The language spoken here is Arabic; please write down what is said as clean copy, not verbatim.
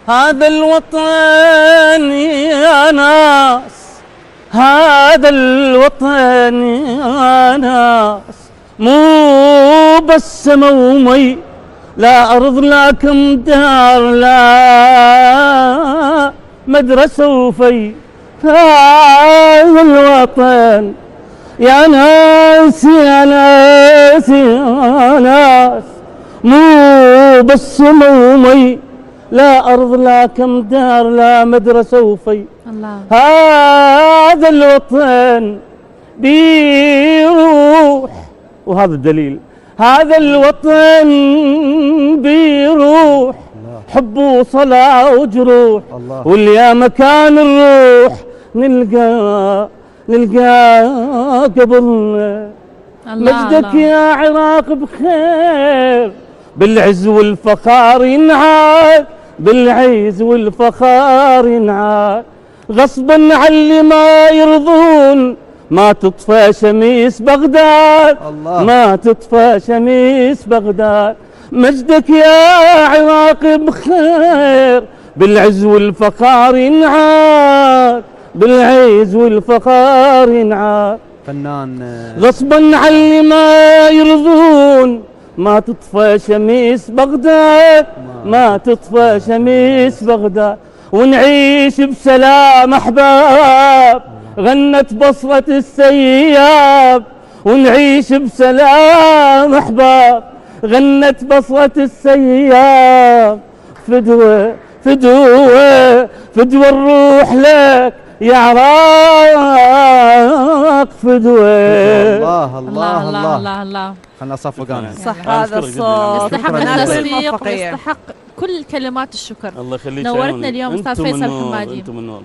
هذا الوطن يا ناس، هذا الوطن يا ناس، مو بس سما ومي، لا أرض لا كمدار لا مدرسة وفي. هذا الوطن يا ناس يا ناس يا ناس، مو بس سما ومي، لا أرض لا كمدار لا مدرسة وفي. الله. هذا الوطن بيروح، وهذا الدليل، هذا الوطن بيروح حب وصلاة وجروح، واللي مكان الروح نلقى قبرنا. مجدك يا عراق بخير، بالعز والفخار ينعاد، بالعز والفخار ينعاد، غصبا عن اللي ما يرضون ما تطفى شميس بغداد، ما تطفى شميس بغداد. مجدك يا عراق بخير، بالعز والفخار ينعاد، بالعز والفخار ينعاد، فنان غصبا عن اللي ما يرضون ما تطفى شميس بغداد، ما تطفى شميس بغداد. ونعيش بسلام أحباب، غنت بصرة السياب، ونعيش بسلام أحباب، غنت بصرة السياب. فدوة فدوة فدوة الروح لك يا عراق فدوة. الله الله الله الله الله. خلنا صفقان. صح هذا الصوت يستحق من التصفيق ويستحق كل كلمات الشكر. الله يخليك. نورتنا اليوم أستاذ فيصل حمادي. انتم من نور.